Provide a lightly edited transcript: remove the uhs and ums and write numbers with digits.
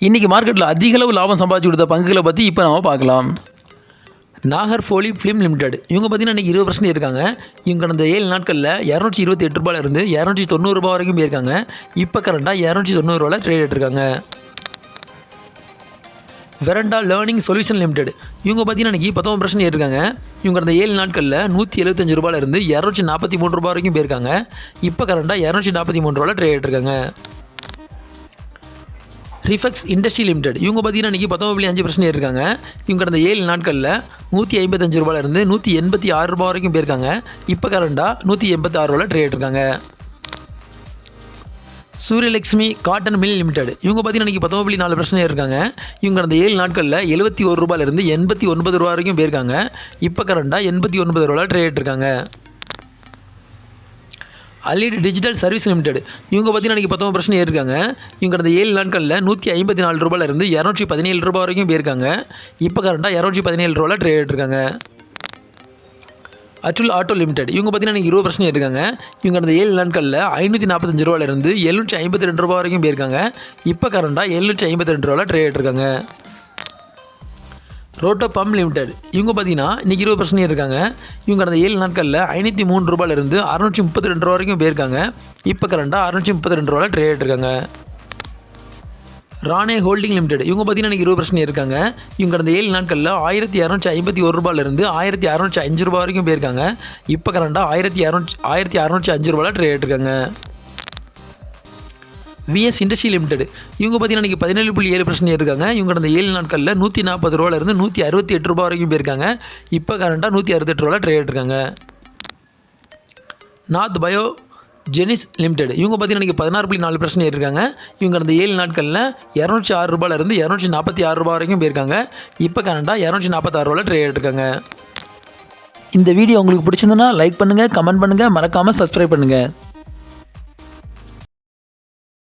இன்றைக்கி மார்க்கெட்டில் அதிகளவு லாபம் சம்பாதிச்சு கொடுத்த பங்குகளை பற்றி இப்போ நம்ம பார்க்கலாம். நாகர்கோலி ஃபிலிம் லிமிடெட் இவங்க பார்த்தீங்கன்னா இன்றைக்கி 20% இருக்காங்க. இவங்க கடந்த 7 நாட்களில் 228 ரூபாயிலிருந்து 290 ரூபா வரைக்கும் போயிருக்காங்க. இப்போ கரண்டாக 290 ரூபாயில் trade ஆகிட்டுருக்காங்க. Veranda learning solution limited இவங்க பார்த்தீங்கன்னா இன்றைக்கி 19% இருக்காங்க. இவங்க கடந்த 7 நாட்களில் 175 ரூபாயிலிருந்து 243 ரூபா வரைக்கும் போயிருக்காங்க. இப்போ கரண்டாக 243 ரூபாயில் ட்ரேட் ஆகிட்டுருக்காங்க. ரிஃபெக்ஸ் இண்டஸ்ட்ரி லிமிடெட் இவங்க பார்த்தீங்கன்னா இன்றைக்கி 19.5% இருக்காங்க. இவங்க கடந்த 7 நாட்களில் 155 ரூபாயிலிருந்து 186 ரூபா வரைக்கும் போயிருக்காங்க. இப்போ கரண்டாக 186 ரூபாயில் ட்ரேட் இருக்காங்க. சூரியலக்ஷ்மி காட்டன் மில் லிமிடெட் இவங்க பார்த்தீங்கன்னா இன்றைக்கி 19.4% இருக்காங்க. இவங்க கடந்த 7 நாட்களில் 71 ரூபாயிலிருந்து 89 ரூபா வரைக்கும் போயிருக்காங்க. இப்போ கரண்டாக 89 ரூபாயில் ட்ரேட் இருக்காங்க. அலீட் டிஜிட்டல் சர்வீஸ் லிமிடெட் இவங்க பார்த்தீங்கன்னா இன்றைக்கி 19% இருக்காங்க. இவங்க கடந்த 7 நாட்களில் 154 ரூபாயிலிருந்து 217 ரூபா வரைக்கும் போயிருக்காங்க. இப்போ கரண்டாக 217 ரூபாயில் ட்ரேட் இருக்காங்க. அச்சுல் ஆட்டோ லிமிடெட் இவங்க பார்த்தீங்கன்னா இன்றைக்கி 20% இருக்காங்க. இவங்க கடந்த 7 நாட்களில் 545 ரூபாயிலிருந்து 752 ரூபா வரைக்கும் போயிருக்காங்க. இப்போ கரண்டாக 752 ரூபாயில் ட்ரேட் இருக்காங்க. ரோட்டோ பம்ப் லிமிடெட் இவங்க பார்த்தீங்கன்னா இன்றைக்கி 20% இருக்காங்க. இவங்க கடந்த 7 நாட்களில் 503 ரூபாயிலிருந்து 632 ரூபா வரைக்கும் போயிருக்காங்க. இப்போ கரண்டாக 632 ரூபாயில் ட்ரேட் இருக்காங்க. ராணே ஹோல்டிங் லிமிடெட் இவங்க பார்த்தீங்கன்னா இன்றைக்கி 20% இருக்காங்க. இவங்க கடந்த 7 நாட்களில் 1251 ரூபாயிலிருந்து 1605 ரூபா வரைக்கும் போயிருக்காங்க. இப்போ கரண்டாக 1605 ரூபாயில் ட்ரேட் இருக்காங்க. விஎஸ் இண்டஸ்ட்ரி லிமிடெட் இவங்க பார்த்தீங்கன்னா இன்றைக்கி 17.7% இருக்காங்க. இவங்க கடந்த 7 நாட்களில் 140 ரூபாயிலிருந்து 168 ரூபா வரைக்கும் போயிருக்காங்க. இப்போ கரண்டாக 168 ரூபாயில் ட்ரேட் இருக்காங்க. நாத் பயோ ஜெனிஸ் லிமிடெட் இவங்க பார்த்தீங்கன்னா இன்றைக்கி 16.4% இருக்காங்க. இவங்க கடந்த 7 நாட்களில் 206 ரூபாயிலிருந்து 246 ரூபா வரைக்கும் போயிருக்காங்க. இப்போ கரண்டாக 246 ரூபாயில் ட்ரேட் இருக்காங்க. இந்த வீடியோ உங்களுக்கு பிடிச்சிருந்தனா லைக் பண்ணுங்கள், கமெண்ட் பண்ணுங்கள், மறக்காமல் சப்ஸ்கிரைப் பண்ணுங்கள்.